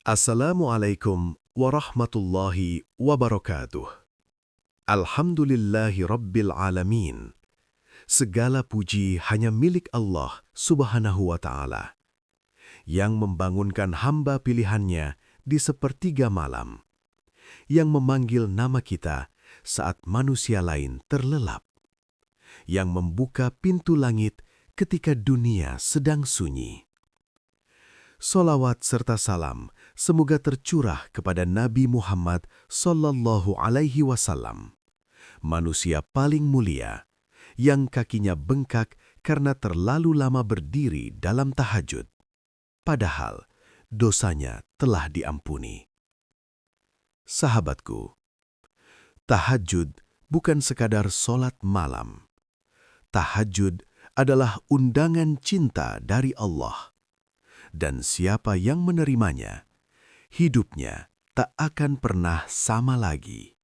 Assalamualaikum warahmatullahi wabarakatuh. Alhamdulillahi rabbil alamin. Segala puji hanya milik Allah subhanahu wa ta'ala, yang membangunkan hamba pilihannya di sepertiga malam, yang memanggil nama kita saat manusia lain terlelap, yang membuka pintu langit ketika dunia sedang sunyi. Solawat serta salam semoga tercurah kepada Nabi Muhammad Sallallahu Alaihi Wasallam, manusia paling mulia, yang kakinya bengkak karena terlalu lama berdiri dalam tahajud, padahal dosanya telah diampuni. Sahabatku, tahajud bukan sekadar solat malam. Tahajud adalah undangan cinta dari Allah. Dan siapa yang menerimanya, hidupnya tak akan pernah sama lagi.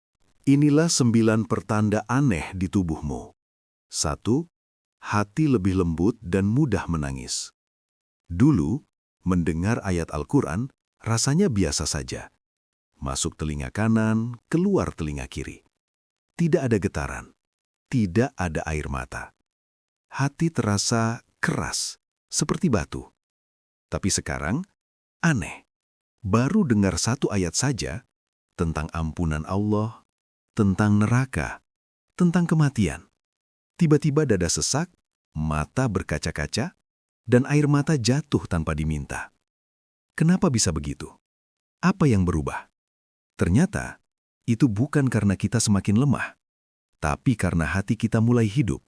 Inilah 9 pertanda aneh di tubuhmu. 1. Hati lebih lembut dan mudah menangis. Dulu, mendengar ayat Al-Quran rasanya biasa saja. Masuk telinga kanan, keluar telinga kiri. Tidak ada getaran, tidak ada air mata. Hati terasa keras, seperti batu. Tapi sekarang, aneh. Baru dengar 1 ayat saja tentang ampunan Allah, tentang neraka, tentang kematian. Tiba-tiba dada sesak, mata berkaca-kaca, dan air mata jatuh tanpa diminta. Kenapa bisa begitu? Apa yang berubah? Ternyata, itu bukan karena kita semakin lemah, tapi karena hati kita mulai hidup.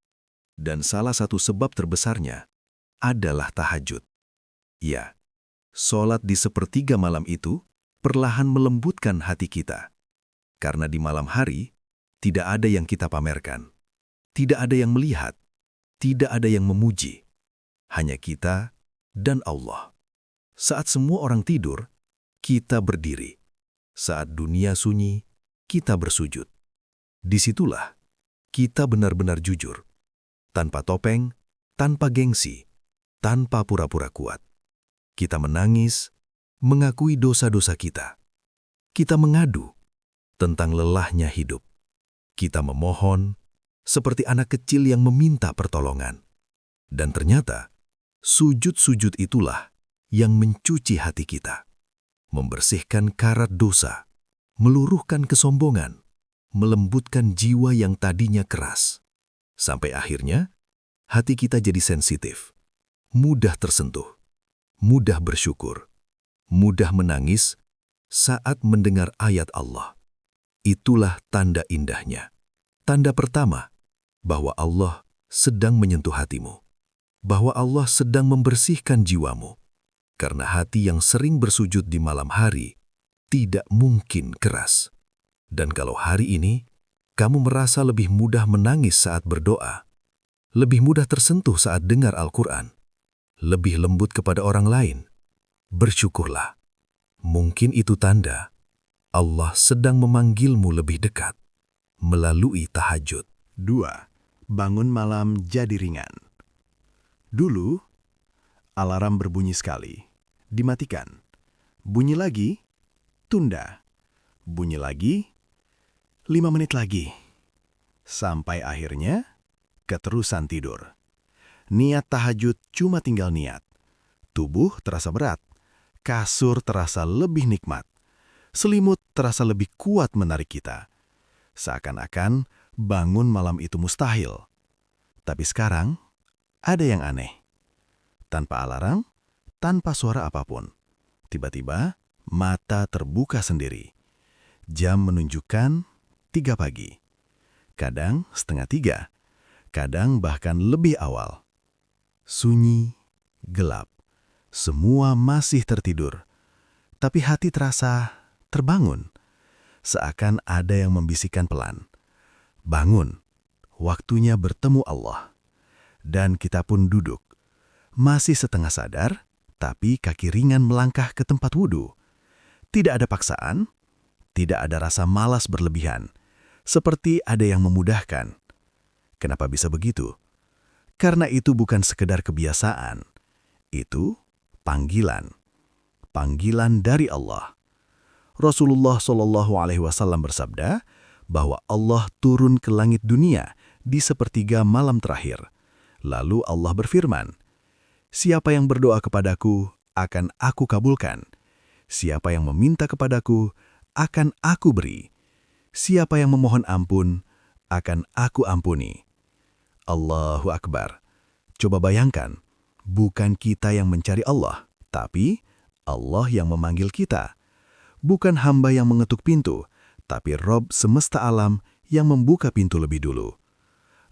Dan salah satu sebab terbesarnya adalah tahajud. Ya, solat di sepertiga malam itu perlahan melembutkan hati kita. Karena di malam hari, tidak ada yang kita pamerkan. Tidak ada yang melihat. Tidak ada yang memuji. Hanya kita dan Allah. Saat semua orang tidur, kita berdiri. Saat dunia sunyi, kita bersujud. Disitulah kita benar-benar jujur. Tanpa topeng, tanpa gengsi, tanpa pura-pura kuat. Kita menangis, mengakui dosa-dosa kita. Kita mengadu tentang lelahnya hidup. Kita memohon seperti anak kecil yang meminta pertolongan. Dan ternyata, sujud-sujud itulah yang mencuci hati kita. Membersihkan karat dosa, meluruhkan kesombongan, melembutkan jiwa yang tadinya keras. Sampai akhirnya, hati kita jadi sensitif, mudah tersentuh, mudah bersyukur, mudah menangis saat mendengar ayat Allah. Itulah tanda indahnya. Tanda pertama bahwa Allah sedang menyentuh hatimu, bahwa Allah sedang membersihkan jiwamu, karena hati yang sering bersujud di malam hari tidak mungkin keras. Dan kalau hari ini kamu merasa lebih mudah menangis saat berdoa, lebih mudah tersentuh saat dengar Al-Quran, lebih lembut kepada orang lain, bersyukurlah. Mungkin itu tanda Allah sedang memanggilmu lebih dekat melalui tahajud. 2. Bangun malam jadi ringan. Dulu, alarm berbunyi sekali, dimatikan. Bunyi lagi, tunda. Bunyi lagi, 5 menit lagi. Sampai akhirnya, keterusan tidur. Niat tahajud cuma tinggal niat. Tubuh terasa berat. Kasur terasa lebih nikmat. Selimut terasa lebih kuat menarik kita. Seakan-akan bangun malam itu mustahil. Tapi sekarang, ada yang aneh. Tanpa alarm, tanpa suara apapun. Tiba-tiba, mata terbuka sendiri. Jam menunjukkan 3 pagi. Kadang setengah 3. Kadang bahkan lebih awal. Sunyi, gelap. Semua masih tertidur. Tapi hati terasa terbangun. Seakan ada yang membisikkan pelan. Bangun, waktunya bertemu Allah. Dan kita pun duduk. Masih setengah sadar, tapi kaki ringan melangkah ke tempat wudhu. Tidak ada paksaan, tidak ada rasa malas berlebihan. Seperti ada yang memudahkan. Kenapa bisa begitu? Karena itu bukan sekedar kebiasaan. Itu panggilan. panggilan dari Allah. Rasulullah SAW bersabda bahwa Allah turun ke langit dunia di sepertiga malam terakhir. Lalu Allah berfirman, "Siapa yang berdoa kepadaku, akan aku kabulkan. Siapa yang meminta kepadaku, akan aku beri. Siapa yang memohon ampun, akan aku ampuni." Allahu Akbar. Coba bayangkan, bukan kita yang mencari Allah, tapi Allah yang memanggil kita. Bukan hamba yang mengetuk pintu, tapi Rob semesta alam yang membuka pintu lebih dulu.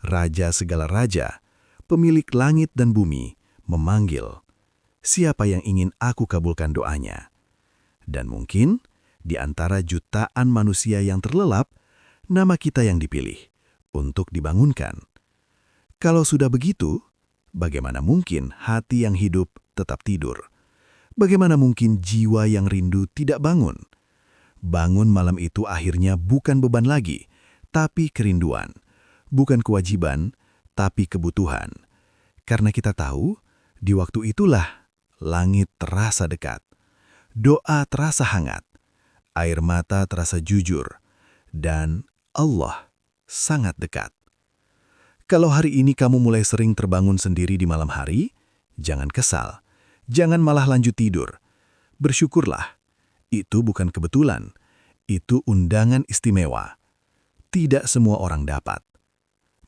Raja segala raja, pemilik langit dan bumi, memanggil, "Siapa yang ingin aku kabulkan doanya?" Dan mungkin, di antara jutaan manusia yang terlelap, nama kita yang dipilih untuk dibangunkan. Kalau sudah begitu, bagaimana mungkin hati yang hidup tetap tidur? Bagaimana mungkin jiwa yang rindu tidak bangun? Bangun malam itu akhirnya bukan beban lagi, tapi kerinduan. Bukan kewajiban, tapi kebutuhan. Karena kita tahu, di waktu itulah langit terasa dekat. Doa terasa hangat. Air mata terasa jujur. Dan Allah sangat dekat. Kalau hari ini kamu mulai sering terbangun sendiri di malam hari, jangan kesal. Jangan malah lanjut tidur. Bersyukurlah. Itu bukan kebetulan. Itu undangan istimewa. Tidak semua orang dapat.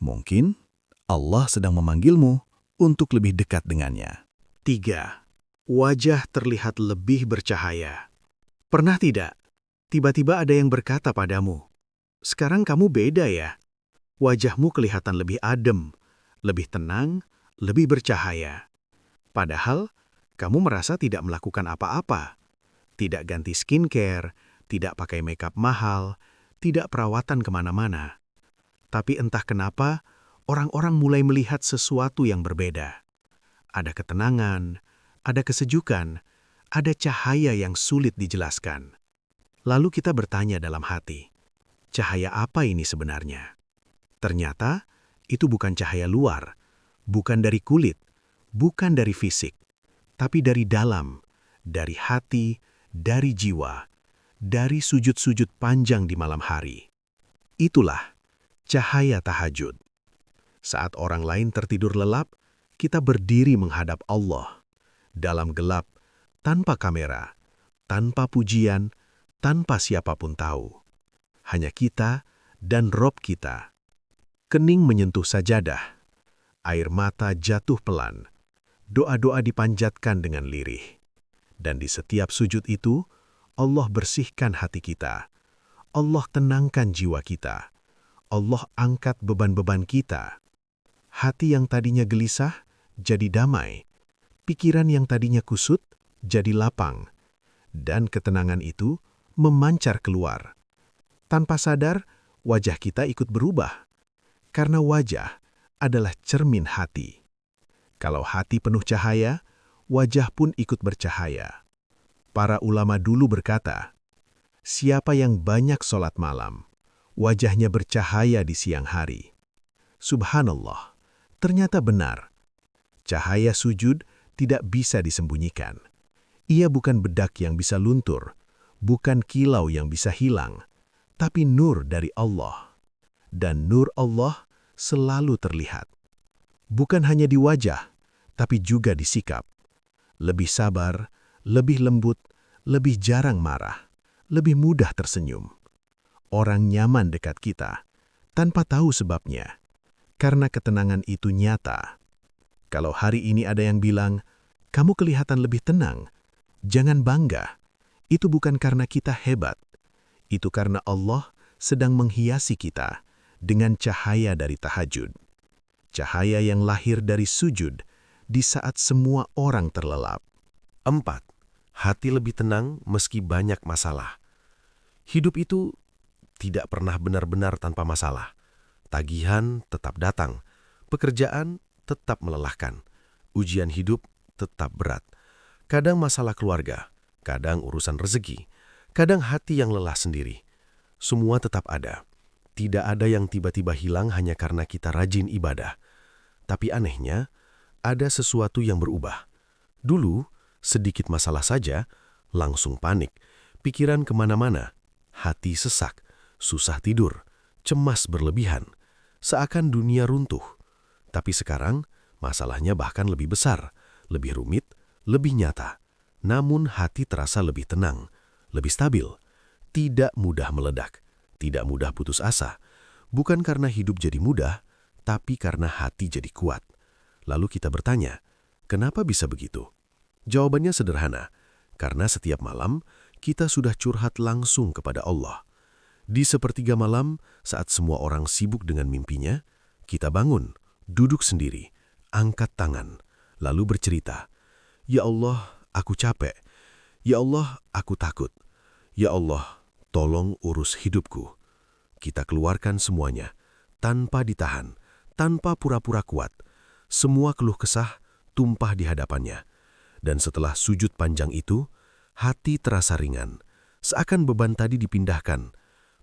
Mungkin Allah sedang memanggilmu untuk lebih dekat dengannya. 3. Wajah terlihat lebih bercahaya. Pernah tidak? Tiba-tiba ada yang berkata padamu, "Sekarang kamu beda ya? Wajahmu kelihatan lebih adem, lebih tenang, lebih bercahaya." Padahal, kamu merasa tidak melakukan apa-apa. Tidak ganti skincare, tidak pakai makeup mahal, tidak perawatan kemana-mana. Tapi entah kenapa, orang-orang mulai melihat sesuatu yang berbeda. Ada ketenangan, ada kesejukan, ada cahaya yang sulit dijelaskan. Lalu kita bertanya dalam hati, cahaya apa ini sebenarnya? Ternyata, itu bukan cahaya luar, bukan dari kulit, bukan dari fisik, tapi dari dalam, dari hati, dari jiwa, dari sujud-sujud panjang di malam hari. Itulah cahaya tahajud. Saat orang lain tertidur lelap, kita berdiri menghadap Allah. Dalam gelap, tanpa kamera, tanpa pujian, tanpa siapapun tahu. Hanya kita dan Rob kita. Kening menyentuh sajadah. Air mata jatuh pelan. Doa-doa dipanjatkan dengan lirih. Dan di setiap sujud itu, Allah bersihkan hati kita. Allah tenangkan jiwa kita. Allah angkat beban-beban kita. Hati yang tadinya gelisah, jadi damai. Pikiran yang tadinya kusut, jadi lapang. Dan ketenangan itu memancar keluar. Tanpa sadar, wajah kita ikut berubah. Karena wajah adalah cermin hati. Kalau hati penuh cahaya, wajah pun ikut bercahaya. Para ulama dulu berkata, siapa yang banyak sholat malam, wajahnya bercahaya di siang hari. Subhanallah, ternyata benar. Cahaya sujud tidak bisa disembunyikan. Ia bukan bedak yang bisa luntur, bukan kilau yang bisa hilang, tapi nur dari Allah. Dan nur Allah selalu terlihat. Bukan hanya di wajah, tapi juga di sikap. Lebih sabar, lebih lembut, lebih jarang marah, lebih mudah tersenyum. Orang nyaman dekat kita, tanpa tahu sebabnya. Karena ketenangan itu nyata. Kalau hari ini ada yang bilang, kamu kelihatan lebih tenang, jangan bangga. Itu bukan karena kita hebat. Itu karena Allah sedang menghiasi kita dengan cahaya dari tahajud. Cahaya yang lahir dari sujud di saat semua orang terlelap. 4. Hati lebih tenang meski banyak masalah. Hidup itu tidak pernah benar-benar tanpa masalah. Tagihan tetap datang, pekerjaan tetap melelahkan, ujian hidup tetap berat. Kadang masalah keluarga, kadang urusan rezeki, kadang hati yang lelah sendiri. Semua tetap ada. Tidak ada yang tiba-tiba hilang hanya karena kita rajin ibadah. Tapi anehnya, ada sesuatu yang berubah. Dulu, sedikit masalah saja, langsung panik, pikiran kemana-mana, hati sesak, susah tidur, cemas berlebihan, seakan dunia runtuh. Tapi sekarang, masalahnya bahkan lebih besar, lebih rumit, lebih nyata. Namun hati terasa lebih tenang, lebih stabil, tidak mudah meledak, tidak mudah putus asa. Bukan karena hidup jadi mudah, tapi karena hati jadi kuat. Lalu kita bertanya, kenapa bisa begitu? Jawabannya sederhana, karena setiap malam kita sudah curhat langsung kepada Allah. Di sepertiga malam, saat semua orang sibuk dengan mimpinya, kita bangun, duduk sendiri, angkat tangan, lalu bercerita, "Ya Allah, aku capek. Ya Allah, aku takut. Ya Allah, tolong urus hidupku." Kita keluarkan semuanya, tanpa ditahan, tanpa pura-pura kuat. Semua keluh kesah tumpah di hadapannya. Dan setelah sujud panjang itu, hati terasa ringan, seakan beban tadi dipindahkan.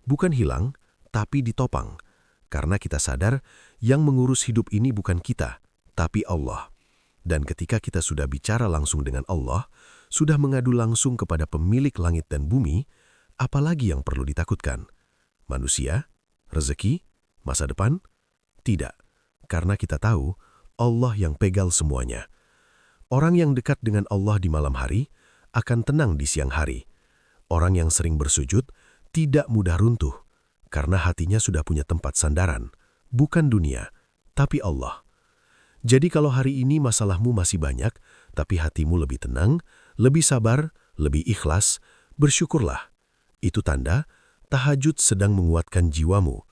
Bukan hilang, tapi ditopang. Karena kita sadar yang mengurus hidup ini bukan kita, tapi Allah. Dan ketika kita sudah bicara langsung dengan Allah, sudah mengadu langsung kepada pemilik langit dan bumi, apalagi yang perlu ditakutkan? Manusia? Rezeki? Masa depan? Tidak, karena kita tahu Allah yang pegang semuanya. Orang yang dekat dengan Allah di malam hari akan tenang di siang hari. Orang yang sering bersujud tidak mudah runtuh, karena hatinya sudah punya tempat sandaran, bukan dunia, tapi Allah. Jadi kalau hari ini masalahmu masih banyak, tapi hatimu lebih tenang, lebih sabar, lebih ikhlas, bersyukurlah. Itu tanda tahajud sedang menguatkan jiwamu,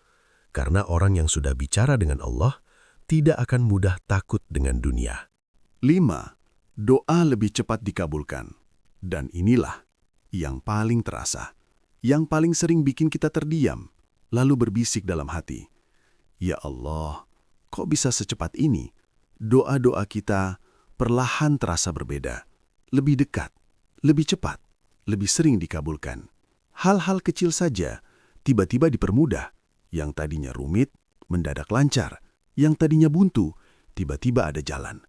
karena orang yang sudah bicara dengan Allah tidak akan mudah takut dengan dunia. 5. Doa lebih cepat dikabulkan. Dan inilah yang paling terasa, yang paling sering bikin kita terdiam, lalu berbisik dalam hati, "Ya Allah, kok bisa secepat ini?" Doa-doa kita perlahan terasa berbeda, lebih dekat, lebih cepat, lebih sering dikabulkan. Hal-hal kecil saja tiba-tiba dipermudah. Yang tadinya rumit, mendadak lancar. Yang tadinya buntu, tiba-tiba ada jalan.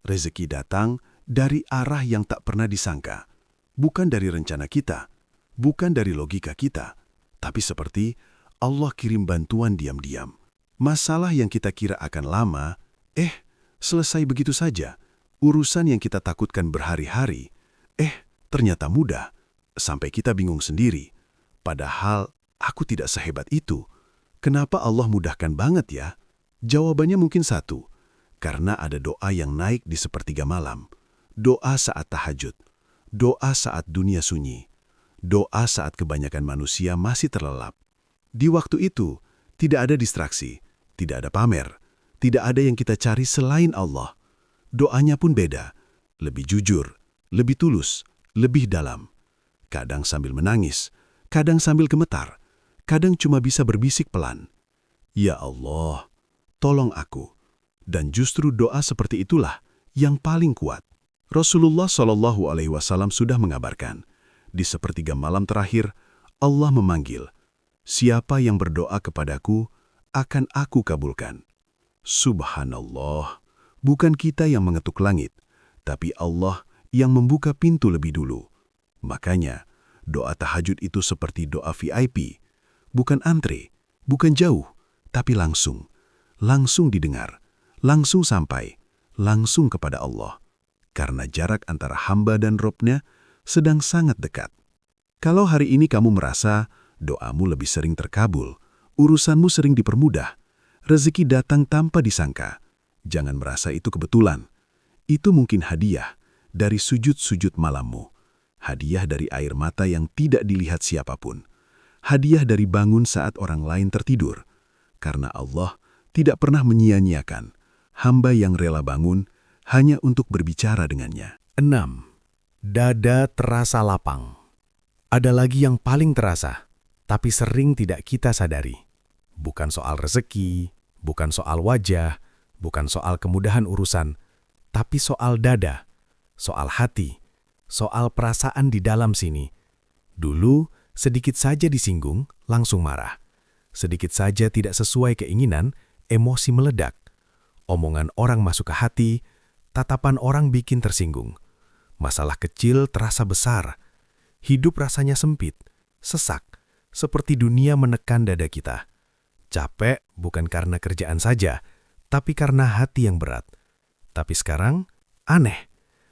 Rezeki datang dari arah yang tak pernah disangka. Bukan dari rencana kita, bukan dari logika kita, tapi seperti Allah kirim bantuan diam-diam. Masalah yang kita kira akan lama, selesai begitu saja. Urusan yang kita takutkan berhari-hari, ternyata mudah. Sampai kita bingung sendiri. Padahal aku tidak sehebat itu. Kenapa Allah mudahkan banget ya? Jawabannya mungkin satu. Karena ada doa yang naik di sepertiga malam. Doa saat tahajud. Doa saat dunia sunyi. Doa saat kebanyakan manusia masih terlelap. Di waktu itu, tidak ada distraksi, tidak ada pamer. Tidak ada yang kita cari selain Allah. Doanya pun beda, lebih jujur, lebih tulus, lebih dalam. Kadang sambil menangis, kadang sambil gemetar, kadang cuma bisa berbisik pelan. "Ya Allah, tolong aku." Dan justru doa seperti itulah yang paling kuat. Rasulullah SAW sudah mengabarkan, di sepertiga malam terakhir, Allah memanggil, "Siapa yang berdoa kepadaku, akan aku kabulkan." Subhanallah, bukan kita yang mengetuk langit, tapi Allah yang membuka pintu lebih dulu. Makanya, doa tahajud itu seperti doa VIP. Bukan antre, bukan jauh, tapi langsung. Langsung didengar, langsung sampai, langsung kepada Allah. Karena jarak antara hamba dan Robnya sedang sangat dekat. Kalau hari ini kamu merasa doamu lebih sering terkabul, urusanmu sering dipermudah, rezeki datang tanpa disangka, jangan merasa itu kebetulan. Itu mungkin hadiah dari sujud-sujud malammu. Hadiah dari air mata yang tidak dilihat siapapun. Hadiah dari bangun saat orang lain tertidur. Karena Allah tidak pernah menyia-nyiakan hamba yang rela bangun hanya untuk berbicara dengannya. 6. Dada terasa lapang. Ada lagi yang paling terasa, tapi sering tidak kita sadari. Bukan soal rezeki, bukan soal wajah, bukan soal kemudahan urusan, tapi soal dada, soal hati, soal perasaan di dalam sini. Dulu, sedikit saja disinggung, langsung marah. Sedikit saja tidak sesuai keinginan, emosi meledak. Omongan orang masuk ke hati, tatapan orang bikin tersinggung. Masalah kecil terasa besar. Hidup rasanya sempit, sesak, seperti dunia menekan dada kita. Capek bukan karena kerjaan saja, tapi karena hati yang berat. Tapi sekarang, aneh.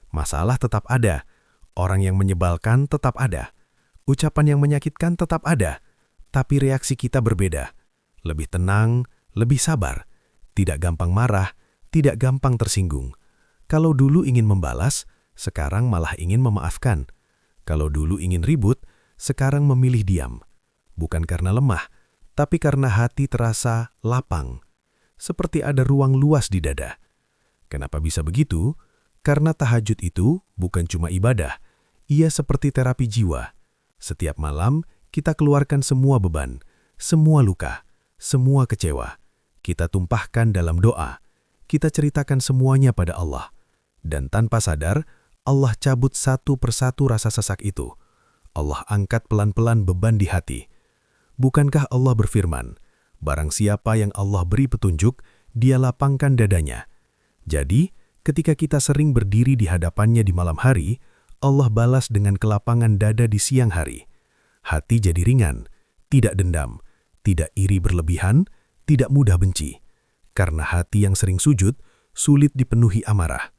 Masalah tetap ada, orang yang menyebalkan tetap ada, ucapan yang menyakitkan tetap ada, tapi reaksi kita berbeda. Lebih tenang, lebih sabar, tidak gampang marah, tidak gampang tersinggung. Kalau dulu ingin membalas, sekarang malah ingin memaafkan. Kalau dulu ingin ribut, sekarang memilih diam. Bukan karena lemah, tapi karena hati terasa lapang. Seperti ada ruang luas di dada. Kenapa bisa begitu? Karena tahajud itu bukan cuma ibadah, ia seperti terapi jiwa. Setiap malam, kita keluarkan semua beban, semua luka, semua kecewa. Kita tumpahkan dalam doa. Kita ceritakan semuanya pada Allah. Dan tanpa sadar, Allah cabut satu persatu rasa sesak itu. Allah angkat pelan-pelan beban di hati. Bukankah Allah berfirman, barang siapa yang Allah beri petunjuk, dia lapangkan dadanya. Jadi, ketika kita sering berdiri di hadapannya di malam hari, Allah balas dengan kelapangan dada di siang hari. Hati jadi ringan, tidak dendam, tidak iri berlebihan, tidak mudah benci. Karena hati yang sering sujud, sulit dipenuhi amarah.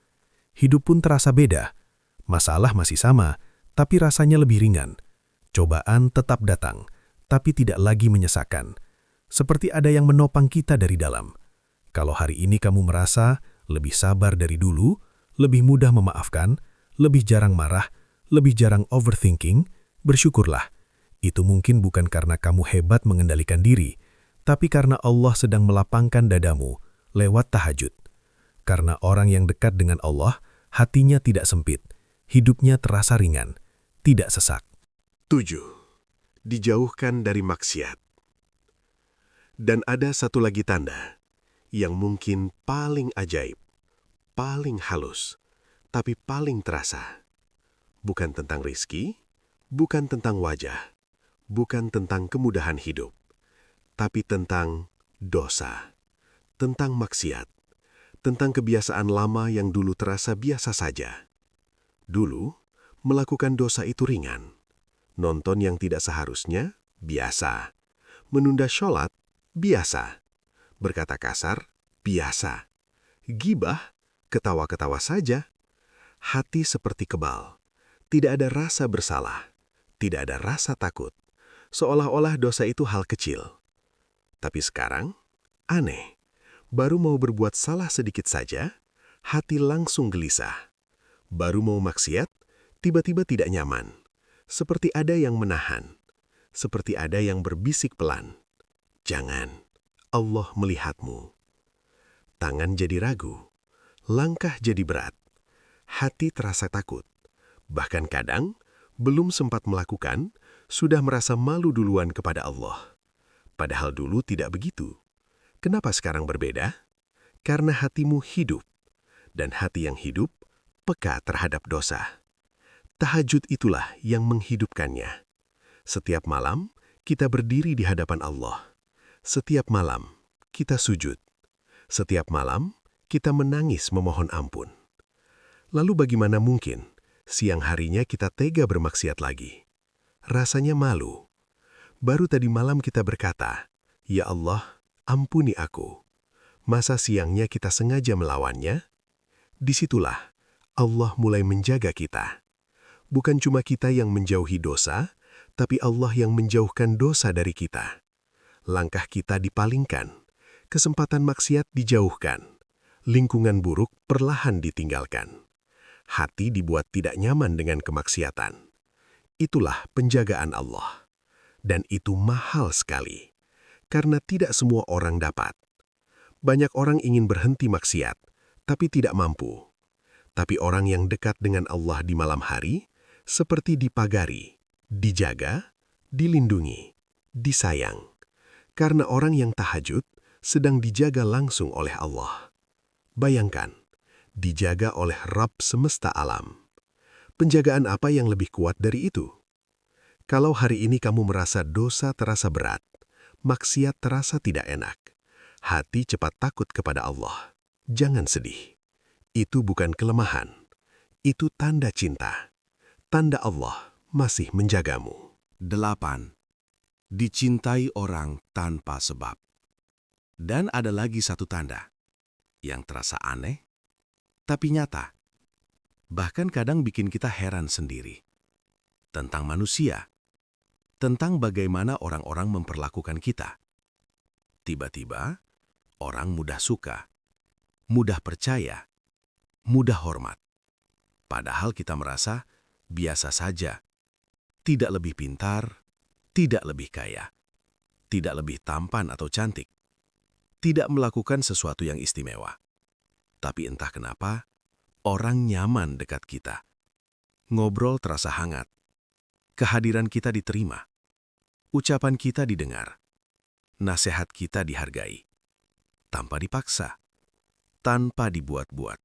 Hidup pun terasa beda. Masalah masih sama, tapi rasanya lebih ringan. Cobaan tetap datang, tapi tidak lagi menyesakkan. Seperti ada yang menopang kita dari dalam. Kalau hari ini kamu merasa lebih sabar dari dulu, lebih mudah memaafkan, lebih jarang marah, lebih jarang overthinking, bersyukurlah. Itu mungkin bukan karena kamu hebat mengendalikan diri, tapi karena Allah sedang melapangkan dadamu lewat tahajud. Karena orang yang dekat dengan Allah, hatinya tidak sempit, hidupnya terasa ringan, tidak sesak. 7. Dijauhkan dari maksiat. Dan ada satu lagi tanda yang mungkin paling ajaib, paling halus, tapi paling terasa. Bukan tentang rizki, bukan tentang wajah, bukan tentang kemudahan hidup, tapi tentang dosa, tentang maksiat, tentang kebiasaan lama yang dulu terasa biasa saja. Dulu, melakukan dosa itu ringan. Nonton yang tidak seharusnya, biasa. Menunda sholat, biasa. Berkata kasar, biasa. Gibah, ketawa-ketawa saja. Hati seperti kebal. Tidak ada rasa bersalah. Tidak ada rasa takut. Seolah-olah dosa itu hal kecil. Tapi sekarang, aneh. Baru mau berbuat salah sedikit saja, hati langsung gelisah. Baru mau maksiat, tiba-tiba tidak nyaman. Seperti ada yang menahan. Seperti ada yang berbisik pelan. Jangan. Allah melihatmu. Tangan jadi ragu, langkah jadi berat, hati terasa takut. Bahkan kadang, belum sempat melakukan, sudah merasa malu duluan kepada Allah. Padahal dulu tidak begitu. Kenapa sekarang berbeda? Karena hatimu hidup, dan hati yang hidup, peka terhadap dosa. Tahajud itulah yang menghidupkannya. Setiap malam, kita berdiri di hadapan Allah. Setiap malam, kita sujud. Setiap malam, kita menangis memohon ampun. Lalu bagaimana mungkin siang harinya kita tega bermaksiat lagi? Rasanya malu. Baru tadi malam kita berkata, "Ya Allah, ampuni aku." Masa siangnya kita sengaja melawannya? Disitulah Allah mulai menjaga kita. Bukan cuma kita yang menjauhi dosa, tapi Allah yang menjauhkan dosa dari kita. Langkah kita dipalingkan, kesempatan maksiat dijauhkan, lingkungan buruk perlahan ditinggalkan. Hati dibuat tidak nyaman dengan kemaksiatan. Itulah penjagaan Allah. Dan itu mahal sekali, karena tidak semua orang dapat. Banyak orang ingin berhenti maksiat, tapi tidak mampu. Tapi orang yang dekat dengan Allah di malam hari, seperti dipagari, dijaga, dilindungi, disayang. Karena orang yang tahajud sedang dijaga langsung oleh Allah. Bayangkan, dijaga oleh Rabb semesta alam. Penjagaan apa yang lebih kuat dari itu? Kalau hari ini kamu merasa dosa terasa berat, maksiat terasa tidak enak, hati cepat takut kepada Allah. Jangan sedih. Itu bukan kelemahan. Itu tanda cinta. Tanda Allah masih menjagamu. 8. Dicintai orang tanpa sebab. Dan ada lagi satu tanda yang terasa aneh, tapi nyata. Bahkan kadang bikin kita heran sendiri. Tentang manusia. Tentang bagaimana orang-orang memperlakukan kita. Tiba-tiba, orang mudah suka, mudah percaya, mudah hormat. Padahal kita merasa biasa saja. Tidak lebih pintar, tidak lebih kaya, tidak lebih tampan atau cantik, tidak melakukan sesuatu yang istimewa. Tapi entah kenapa, orang nyaman dekat kita. Ngobrol terasa hangat. Kehadiran kita diterima. Ucapan kita didengar. Nasihat kita dihargai. Tanpa dipaksa. Tanpa dibuat-buat.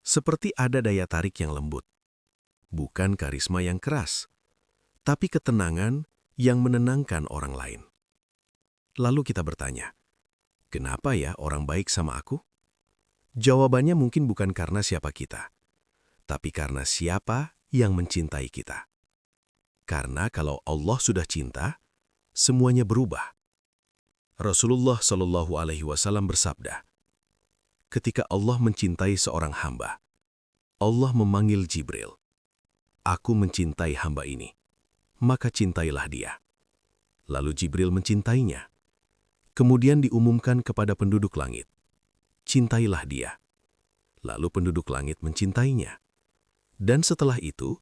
Seperti ada daya tarik yang lembut. Bukan karisma yang keras, tapi ketenangan yang menenangkan orang lain. Lalu kita bertanya, kenapa ya orang baik sama aku? Jawabannya mungkin bukan karena siapa kita, tapi karena siapa yang mencintai kita. Karena kalau Allah sudah cinta, semuanya berubah. Rasulullah Shallallahu Alaihi Wasallam bersabda, ketika Allah mencintai seorang hamba, Allah memanggil Jibril. Aku mencintai hamba ini, maka cintailah dia. Lalu Jibril mencintainya. Kemudian diumumkan kepada penduduk langit, cintailah dia. Lalu penduduk langit mencintainya. Dan setelah itu,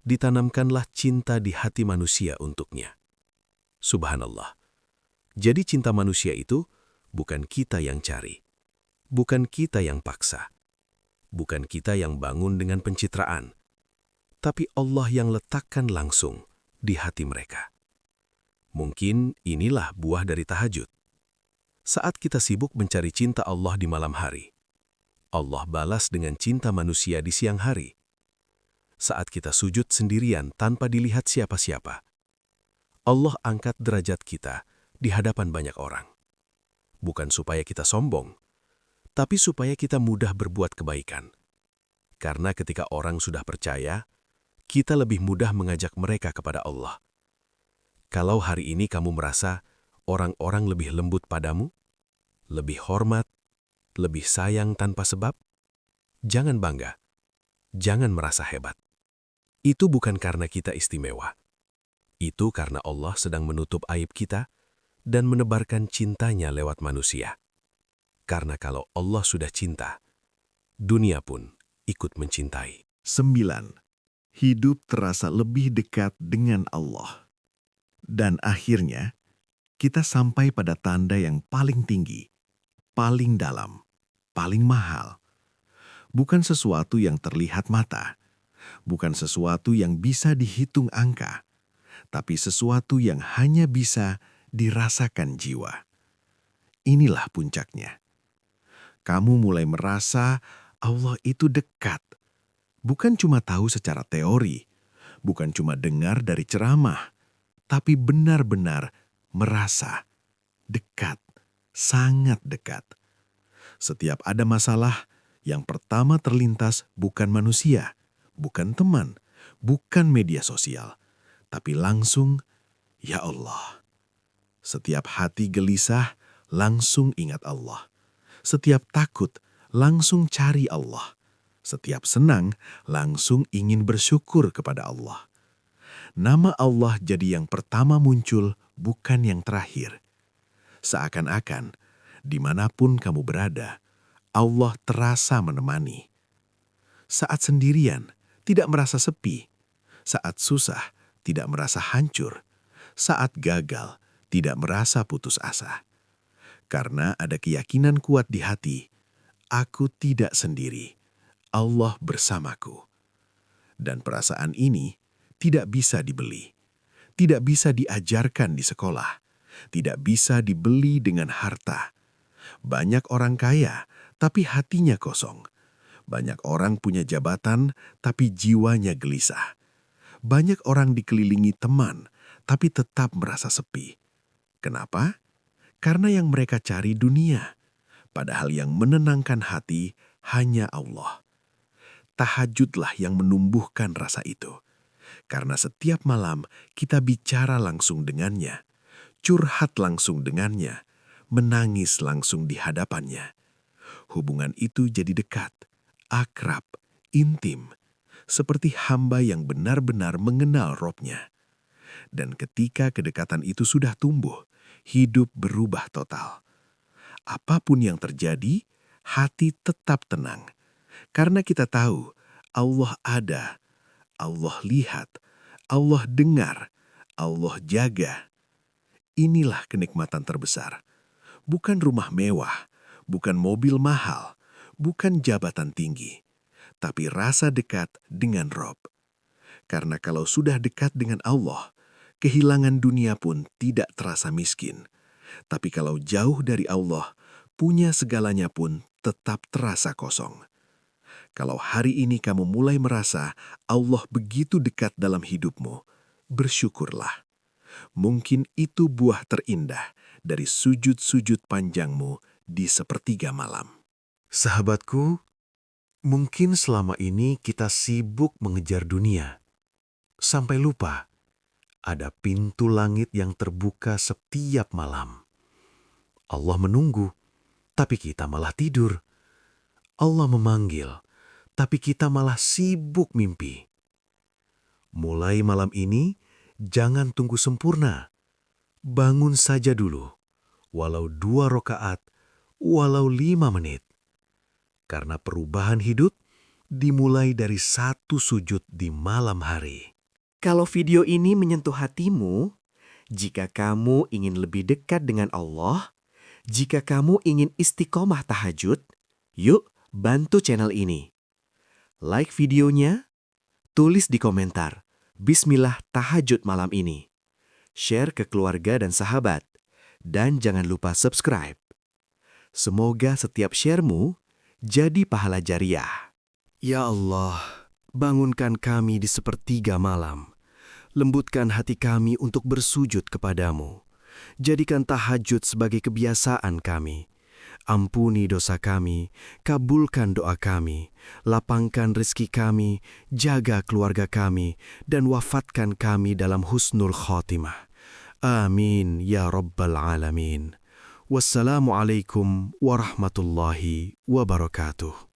ditanamkanlah cinta di hati manusia untuknya. Subhanallah. Jadi cinta manusia itu bukan kita yang cari, bukan kita yang paksa, bukan kita yang bangun dengan pencitraan, tapi Allah yang letakkan langsung di hati mereka. Mungkin inilah buah dari tahajud. Saat kita sibuk mencari cinta Allah di malam hari, Allah balas dengan cinta manusia di siang hari. Saat kita sujud sendirian tanpa dilihat siapa-siapa, Allah angkat derajat kita di hadapan banyak orang. Bukan supaya kita sombong, tapi supaya kita mudah berbuat kebaikan. Karena ketika orang sudah percaya, kita lebih mudah mengajak mereka kepada Allah. Kalau hari ini kamu merasa orang-orang lebih lembut padamu, lebih hormat, lebih sayang tanpa sebab, jangan bangga, jangan merasa hebat. Itu bukan karena kita istimewa. Itu karena Allah sedang menutup aib kita dan menebarkan cintanya lewat manusia. Karena kalau Allah sudah cinta, dunia pun ikut mencintai. 9. Hidup terasa lebih dekat dengan Allah. Dan akhirnya, kita sampai pada tanda yang paling tinggi, paling dalam, paling mahal. Bukan sesuatu yang terlihat mata, bukan sesuatu yang bisa dihitung angka, tapi sesuatu yang hanya bisa dirasakan jiwa. Inilah puncaknya. Kamu mulai merasa Allah itu dekat. Bukan cuma tahu secara teori, bukan cuma dengar dari ceramah, tapi benar-benar merasa dekat, sangat dekat. Setiap ada masalah, yang pertama terlintas bukan manusia, bukan teman, bukan media sosial, tapi langsung, ya Allah. Setiap hati gelisah, langsung ingat Allah. Setiap takut, langsung cari Allah. Setiap senang, langsung ingin bersyukur kepada Allah. Nama Allah jadi yang pertama muncul, bukan yang terakhir. Seakan-akan, dimanapun kamu berada, Allah terasa menemani. Saat sendirian, tidak merasa sepi. Saat susah, tidak merasa hancur. Saat gagal, tidak merasa putus asa. Karena ada keyakinan kuat di hati, aku tidak sendiri, Allah bersamaku. Dan perasaan ini tidak bisa dibeli, tidak bisa diajarkan di sekolah, tidak bisa dibeli dengan harta. Banyak orang kaya, tapi hatinya kosong. Banyak orang punya jabatan, tapi jiwanya gelisah. Banyak orang dikelilingi teman, tapi tetap merasa sepi. Kenapa? Karena yang mereka cari dunia, padahal yang menenangkan hati hanya Allah. Tahajudlah yang menumbuhkan rasa itu. Karena setiap malam kita bicara langsung dengannya, curhat langsung dengannya, menangis langsung di hadapannya. Hubungan itu jadi dekat, akrab, intim, seperti hamba yang benar-benar mengenal Robnya. Dan ketika kedekatan itu sudah tumbuh, hidup berubah total. Apapun yang terjadi, hati tetap tenang. Karena kita tahu Allah ada, Allah lihat, Allah dengar, Allah jaga. Inilah kenikmatan terbesar. Bukan rumah mewah, bukan mobil mahal, bukan jabatan tinggi, tapi rasa dekat dengan Rob. Karena kalau sudah dekat dengan Allah, kehilangan dunia pun tidak terasa miskin. Tapi kalau jauh dari Allah, punya segalanya pun tetap terasa kosong. Kalau hari ini kamu mulai merasa Allah begitu dekat dalam hidupmu, bersyukurlah. Mungkin itu buah terindah dari sujud-sujud panjangmu di sepertiga malam. Sahabatku, mungkin selama ini kita sibuk mengejar dunia, sampai lupa ada pintu langit yang terbuka setiap malam. Allah menunggu, tapi kita malah tidur. Allah memanggil, tapi kita malah sibuk mimpi. Mulai malam ini, jangan tunggu sempurna. Bangun saja dulu, walau 2 rakaat, walau 5 menit. Karena perubahan hidup dimulai dari 1 sujud di malam hari. Kalau video ini menyentuh hatimu, jika kamu ingin lebih dekat dengan Allah, jika kamu ingin istiqomah tahajud, yuk bantu channel ini. Like videonya, tulis di komentar, Bismillah tahajud malam ini. Share ke keluarga dan sahabat, dan jangan lupa subscribe. Semoga setiap sharemu jadi pahala jariah. Ya Allah, bangunkan kami di sepertiga malam. Lembutkan hati kami untuk bersujud kepadamu. Jadikan tahajud sebagai kebiasaan kami. Ampuni dosa kami, kabulkan doa kami, lapangkan rezeki kami, jaga keluarga kami, dan wafatkan kami dalam husnul khotimah. Amin ya Rabbal Alamin. Wassalamualaikum warahmatullahi wabarakatuh.